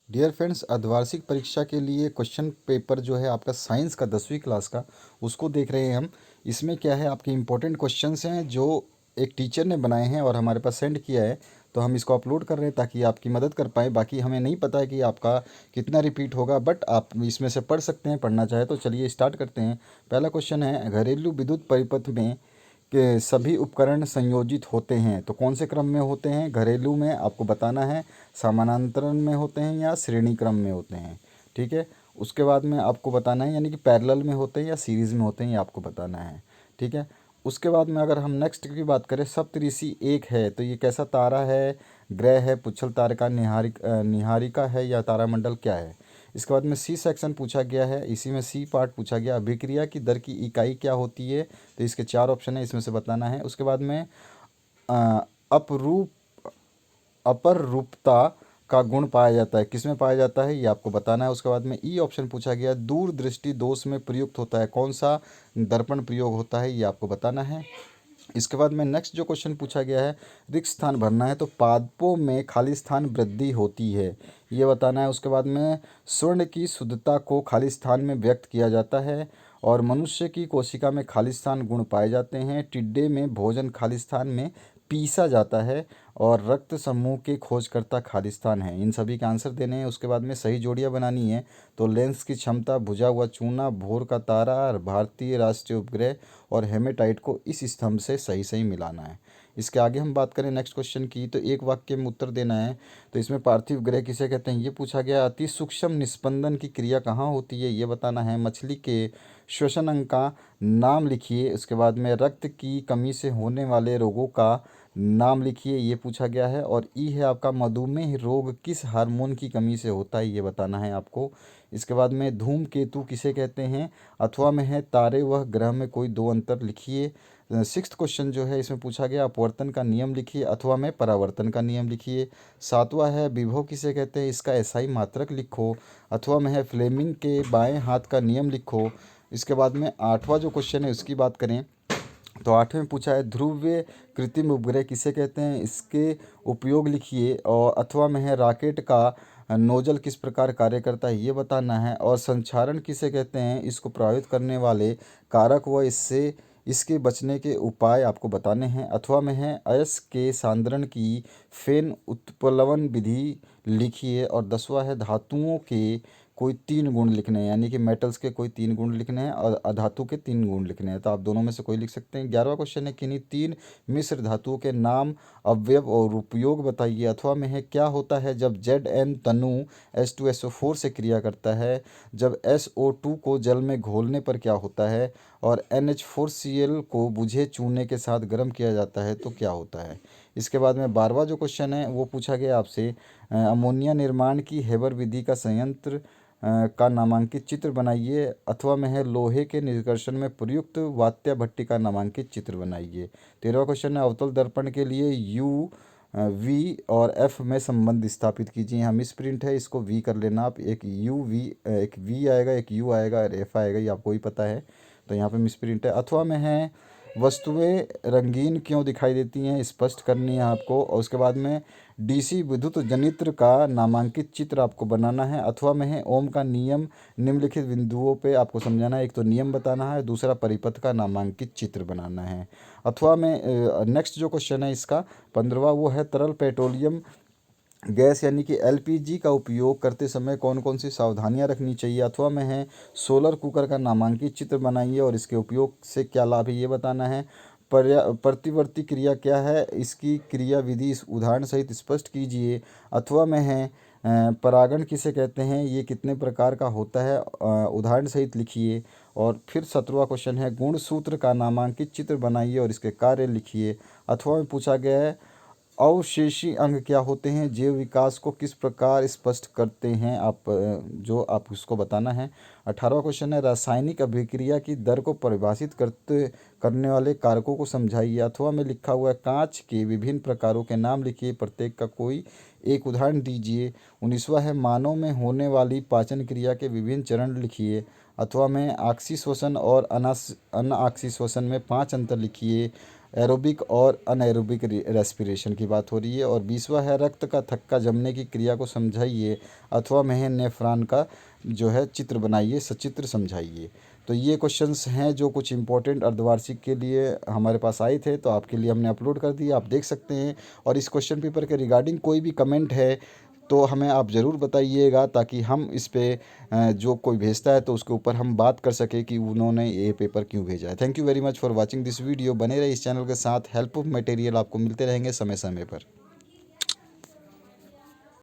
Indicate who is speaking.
Speaker 1: Dear friends, अर्धवार्षिक परीक्षा के लिए क्वेश्चन पेपर जो है आपका साइंस का 10वीं क्लास का, उसको देख रहे हैं हम। इसमें क्या है, आपके इम्पोर्टेंट क्वेश्चंस हैं जो एक टीचर ने बनाए हैं और हमारे पास सेंड किया है। तो हम इसको अपलोड कर रहे हैं ताकि आपकी मदद कर पाएँ। बाकी हमें नहीं पता है कि आपका कितना रिपीट होगा, बट आप इसमें से पढ़ सकते हैं, पढ़ना चाहे तो। चलिए स्टार्ट करते हैं। पहला क्वेश्चन है, घरेलू विद्युत परिपथ में के सभी उपकरण संयोजित होते हैं तो कौन से क्रम में होते हैं? घरेलू में आपको बताना है, समानांतरण में होते हैं या श्रेणी क्रम में होते हैं। ठीक है। उसके बाद में आपको बताना है, यानी कि पैरेलल में होते हैं या सीरीज़ में होते हैं, ये आपको बताना है। ठीक है। उसके बाद में अगर हम नेक्स्ट की बात करें, सप्तऋषि एक है तो ये कैसा तारा है? ग्रह है, पुच्छल तारका, निहारिका है या तारामंडल, क्या है? इसके बाद में सी सेक्शन पूछा गया है, इसी में सी पार्ट पूछा गया, अभिक्रिया की दर की इकाई क्या होती है? तो इसके चार ऑप्शन है, इसमें से बताना है। उसके बाद में अ, अपरूप अपर रूपता का गुण पाया जाता है, किसमें पाया जाता है, ये आपको बताना है। उसके बाद में ई ऑप्शन पूछा गया, दूरदृष्टि दोष में प्रयुक्त होता है, कौन सा दर्पण प्रयोग होता है, ये आपको बताना है। इसके बाद में नेक्स्ट जो क्वेश्चन पूछा गया है, रिक्त स्थान भरना है तो पादपों में खाली स्थान वृद्धि होती है, ये बताना है। उसके बाद में स्वर्ण की शुद्धता को खाली स्थान में व्यक्त किया जाता है, और मनुष्य की कोशिका में खाली स्थान गुण पाए जाते हैं। टिड्डे में भोजन खाली स्थान में पीसा जाता है, और रक्त समूह के खोजकर्ता खाली स्थान है। इन सभी के आंसर देने हैं। उसके बाद में सही जोड़ियाँ बनानी है तो लेंस की क्षमता, भुजा हुआ चूना, भोर का तारा, भारतीय राष्ट्रीय उपग्रह और हेमेटाइट को इस स्तंभ से सही सही मिलाना है। इसके आगे हम बात करें नेक्स्ट क्वेश्चन की, तो एक वाक्य में उत्तर देना है। तो इसमें पार्थिव ग्रह किसे कहते हैं, ये पूछा गया। अति सूक्ष्म निस्पंदन की क्रिया कहाँ होती है, ये बताना है। मछली के श्वसन अंग का नाम लिखिए। उसके बाद में रक्त की कमी से होने वाले रोगों का नाम लिखिए, ये पूछा गया है। और ई है आपका, मधुमेह रोग किस हार्मोन की कमी से होता है, ये बताना है आपको। इसके बाद में धूमकेतु किसे कहते हैं? अथवा में है, तारे वह ग्रह में कोई दो अंतर लिखिए। सिक्स्थ क्वेश्चन जो है, इसमें पूछा गया अपवर्तन का नियम लिखिए, अथवा में परावर्तन का नियम लिखिए। सातवां है, विभव किसे कहते हैं, इसका एसआई मात्रक लिखो। अथवा में है, फ्लेमिंग के बाएं हाथ का नियम लिखो। इसके बाद में आठवां जो क्वेश्चन है उसकी बात करें, तो आठवें में पूछा है, ध्रुवीय कृत्रिम उपग्रह किसे कहते हैं, इसके उपयोग लिखिए। और अथवा में है, रॉकेट का नोजल किस प्रकार कार्य करता है, ये बताना है। और संक्षारण किसे कहते हैं, इसको प्रभावित करने वाले कारक व इससे इसके बचने के उपाय आपको बताने हैं। अथवा में है, अयस्क के सांद्रण की फेन उत्प्लवन विधि लिखिए। और दसवां है, धातुओं के कोई तीन गुण लिखने हैं, यानी कि मेटल्स के कोई तीन गुण लिखने हैं और अधातु के तीन गुण लिखने हैं, तो आप दोनों में से कोई लिख सकते हैं। 11वां क्वेश्चन है, किन्हीं तीन मिश्र धातुओं के नाम, अवयव और उपयोग बताइए। अथवा में है, क्या होता है जब Zn तनु H2SO4 से क्रिया करता है? जब SO2 को जल में घोलने पर क्या होता है? और NH4Cl को बुझे चूने के साथ गर्म किया जाता है तो क्या होता है? इसके बाद में 12वां जो क्वेश्चन है वो पूछा गया आपसे, अमोनिया निर्माण की हेबर विधि का संयंत्र का नामांकित चित्र बनाइए। अथवा में है, लोहे के निष्कर्षण में प्रयुक्त वात्या भट्टी का नामांकित चित्र बनाइए। 13वां क्वेश्चन है, अवतल दर्पण के लिए यू वी और एफ में संबंध स्थापित कीजिए। यहाँ मिस प्रिंट है, इसको वी कर लेना आप। एक यू वी, एक वी आएगा, एक यू आएगा और एफ आएगा, ये आपको ही पता है, तो यहाँ पे मिस प्रिंट है। अथवा में है, वस्तुएं रंगीन क्यों दिखाई देती हैं, स्पष्ट करनी है आपको। और उसके बाद में डीसी विद्युत जनित्र का नामांकित चित्र आपको बनाना है। अथवा में है, ओम का नियम निम्नलिखित बिंदुओं पे आपको समझाना है। एक तो नियम बताना है, दूसरा परिपथ का नामांकित चित्र बनाना है। अथवा में नेक्स्ट जो क्वेश्चन है इसका 15वां, वो है, तरल पेट्रोलियम गैस यानी कि एलपीजी का उपयोग करते समय कौन कौन सी सावधानियां रखनी चाहिए। अथवा में है, सोलर कुकर का नामांकित चित्र बनाइए और इसके उपयोग से क्या लाभ है, ये बताना है। प्रतिवर्ती क्रिया क्या है, इसकी क्रिया विधि इस उदाहरण सहित स्पष्ट कीजिए। अथवा में है, परागण किसे कहते हैं, ये कितने प्रकार का होता है, उदाहरण सहित लिखिए। और फिर 17वां क्वेश्चन है, गुणसूत्र का नामांकित चित्र बनाइए और इसके कार्य लिखिए। अथवा में पूछा गया है, अवशेषी अंग क्या होते हैं, जीव विकास को किस प्रकार स्पष्ट करते हैं, जो आप उसको बताना है। 18वां क्वेश्चन है, रासायनिक अभिक्रिया की दर को परिभाषित करने वाले कारकों को समझाइए। अथवा में लिखा हुआ है, कांच के विभिन्न प्रकारों के नाम लिखिए, प्रत्येक का कोई एक उदाहरण दीजिए। 19वां है, मानव में होने वाली पाचन क्रिया के विभिन्न चरण लिखिए। अथवा में आक्सी श्वसन और अनाक्सी श्वसन में 5 अंतर लिखिए। एरोबिक और अनएरोबिक रेस्पिरेशन की बात हो रही है। और 20वां है रक्त का थक्का जमने की क्रिया को समझाइए अथवा मह नेफ्रॉन का जो है चित्र बनाइए, सचित्र समझाइए। तो ये क्वेश्चंस हैं जो कुछ इंपॉर्टेंट अर्धवार्षिक के लिए हमारे पास आए थे, तो आपके लिए हमने अपलोड कर दिए, आप देख सकते हैं। और इस क्वेश्चन पेपर के रिगार्डिंग कोई भी कमेंट है तो हमें आप ज़रूर बताइएगा, ताकि हम इस पे जो कोई भेजता है तो उसके ऊपर हम बात कर सकें कि उन्होंने ये पेपर क्यों भेजा है। Thank you very much for watching this video. बने रहे इस चैनल के साथ, हेल्पफुल मटेरियल आपको मिलते रहेंगे समय समय पर।